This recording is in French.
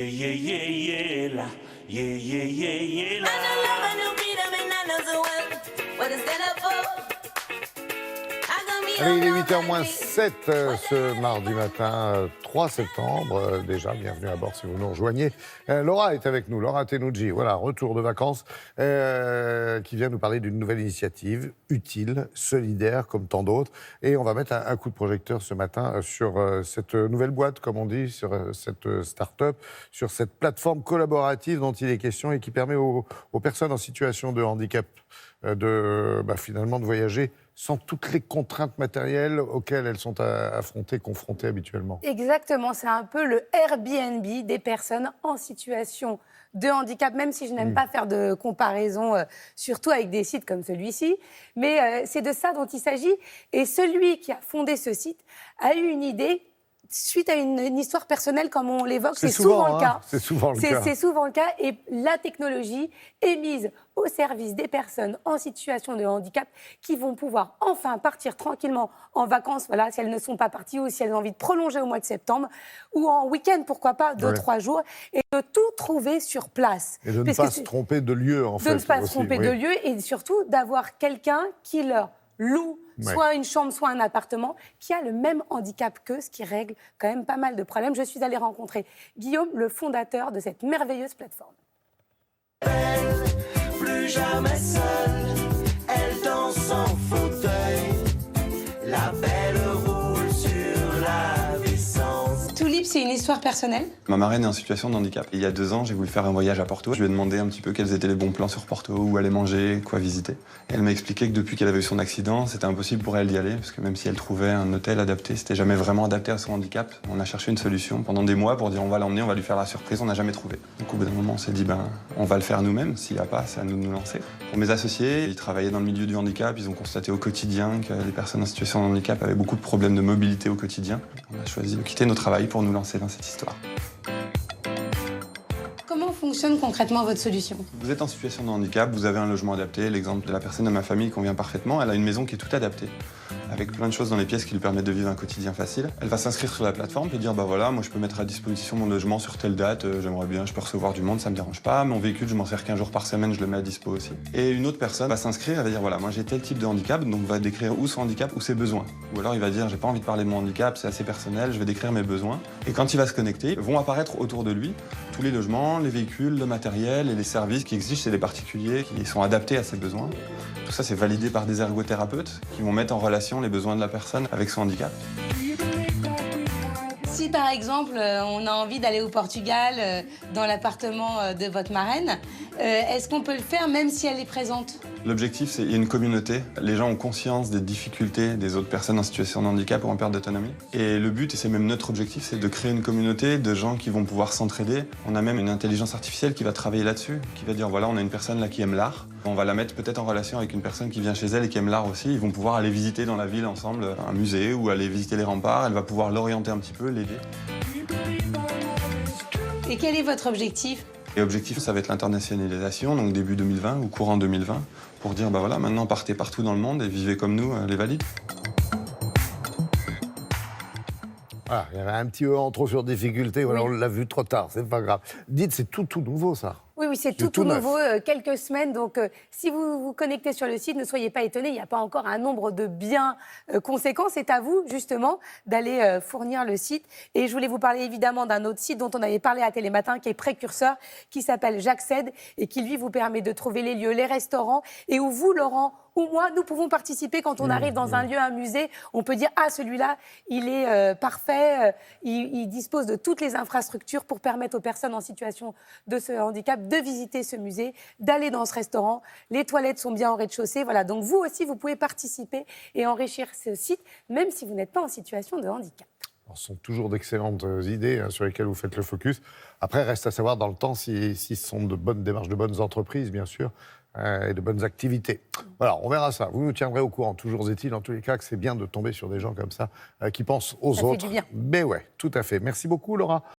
Yeah, yeah, yeah, yeah, la. Yeah, yeah, yeah, yeah, la. I know love, I know freedom, and I know the world. What is that up for? I gon' be Allez, il est all 8h over moins me. 7 ce mardi matin, 3 septembre. Déjà, bienvenue à bord si vous nous rejoignez. Laura est avec nous, Laura Tenucci, voilà, retour de vacances, qui vient nous parler d'une nouvelle initiative utile, solidaire, comme tant d'autres. Et on va mettre un coup de projecteur ce matin sur cette nouvelle boîte, comme on dit, sur cette start-up, sur cette plateforme collaborative dont il est question et qui permet aux personnes en situation de handicap finalement de voyager sans toutes les contraintes matérielles auxquelles elles sont confrontées habituellement. Exactement, c'est un peu le Airbnb des personnes en situation de handicap, même si je n'aime pas faire de comparaison, surtout avec des sites comme celui-ci. Mais c'est de ça dont il s'agit. Et celui qui a fondé ce site a eu une idée suite à une histoire personnelle, comme on l'évoque. C'est souvent le cas. C'est souvent le cas. C'est souvent le cas. Et la technologie est mise au service des personnes en situation de handicap qui vont pouvoir enfin partir tranquillement en vacances, voilà, si elles ne sont pas parties ou si elles ont envie de prolonger au mois de septembre, ou en week-end, pourquoi pas, 2-3 jours, et de tout trouver sur place. Et de ne pas se tromper de lieu, en fait. De ne pas se tromper de lieu et surtout d'avoir quelqu'un qui leur loue soit une chambre, soit un appartement, qui a le même handicap qu'eux, ce qui règle quand même pas mal de problèmes. Je suis allée rencontrer Guillaume, le fondateur de cette merveilleuse plateforme. Plus jamais seule, elle danse en fauteuil. La belle roule sur la Vicence. Tulip, c'est une histoire personnelle. Ma marraine est en situation de handicap. Il y a 2 ans, j'ai voulu faire un voyage à Porto. Je lui ai demandé un petit peu quels étaient les bons plans sur Porto, où aller manger, quoi visiter. Et elle m'a expliqué que depuis qu'elle avait eu son accident, c'était impossible pour elle d'y aller, parce que même si elle trouvait un hôtel adapté, c'était jamais vraiment adapté à son handicap. On a cherché une solution pendant des mois pour dire on va l'emmener, on va lui faire la surprise, on n'a jamais trouvé. Donc au bout d'un moment, on s'est dit on va le faire nous-mêmes, s'il n'y a pas, c'est à nous de nous lancer. Pour mes associés, ils travaillaient dans le milieu du handicap, ils ont constaté au quotidien que les personnes en situation de handicap avaient beaucoup de problèmes de mobilité au quotidien. On a choisi de quitter nos travails pour nous lancer dans cette histoire. Comment fonctionne concrètement votre solution ? Vous êtes en situation de handicap, vous avez un logement adapté. L'exemple de la personne de ma famille convient parfaitement. Elle a une maison qui est toute adaptée, avec plein de choses dans les pièces qui lui permettent de vivre un quotidien facile. Elle va s'inscrire sur la plateforme et dire voilà, moi je peux mettre à disposition mon logement sur telle date, j'aimerais bien, je peux recevoir du monde, ça me dérange pas. Mon véhicule, je m'en sers qu'un jour par semaine, je le mets à dispo aussi. Et une autre personne va s'inscrire, elle va dire voilà, moi j'ai tel type de handicap, donc va décrire où son handicap, où ses besoins. Ou alors il va dire j'ai pas envie de parler de mon handicap, c'est assez personnel, je vais décrire mes besoins. Et quand il va se connecter, vont apparaître autour de lui tous les logements, les véhicules, le matériel et les services qui existent chez les particuliers qui sont adaptés à ses besoins. Tout ça, c'est validé par des ergothérapeutes qui vont mettre en relation les besoins de la personne avec son handicap. Si par exemple on a envie d'aller au Portugal dans l'appartement de votre marraine, est-ce qu'on peut le faire même si elle est présente ? L'objectif, c'est qu'il y ait une communauté. Les gens ont conscience des difficultés des autres personnes en situation de handicap ou en perte d'autonomie. Et le but, et c'est même notre objectif, c'est de créer une communauté de gens qui vont pouvoir s'entraider. On a même une intelligence artificielle qui va travailler là-dessus, qui va dire voilà, on a une personne là qui aime l'art. On va la mettre peut-être en relation avec une personne qui vient chez elle et qui aime l'art aussi. Ils vont pouvoir aller visiter dans la ville ensemble un musée ou aller visiter les remparts. Elle va pouvoir l'orienter un petit peu, l'aider. Et quel est votre objectif ? Et l'objectif, ça va être l'internationalisation, donc début 2020 ou courant 2020, pour dire voilà, maintenant partez partout dans le monde et vivez comme nous, les valides. Voilà, il y avait un petit en trop sur difficulté, ou alors on l'a vu trop tard, c'est pas grave. Dites, c'est tout nouveau ça. Oui, c'est tout nouveau, quelques semaines. Donc, si vous vous connectez sur le site, ne soyez pas étonnés, il n'y a pas encore un nombre de biens conséquent. C'est à vous, justement, d'aller fournir le site. Et je voulais vous parler évidemment d'un autre site dont on avait parlé à Télématin, qui est précurseur, qui s'appelle J'accède et qui, lui, vous permet de trouver les lieux, les restaurants, et où vous, Laurent, ou moi, nous pouvons participer quand on arrive dans un lieu, un musée. On peut dire « Ah, celui-là, il est parfait, il dispose de toutes les infrastructures pour permettre aux personnes en situation de ce handicap de visiter ce musée, d'aller dans ce restaurant. Les toilettes sont bien au rez-de-chaussée. » Voilà, donc vous aussi, vous pouvez participer et enrichir ce site, même si vous n'êtes pas en situation de handicap. Ce sont toujours d'excellentes idées sur lesquelles vous faites le focus. Après, reste à savoir dans le temps si ce sont de bonnes démarches, de bonnes entreprises, bien sûr, et de bonnes activités. Voilà, on verra ça. Vous nous tiendrez au courant. Toujours est-il, en tous les cas, que c'est bien de tomber sur des gens comme ça qui pensent aux autres. Ça fait du bien. Mais ouais, tout à fait. Merci beaucoup, Laura.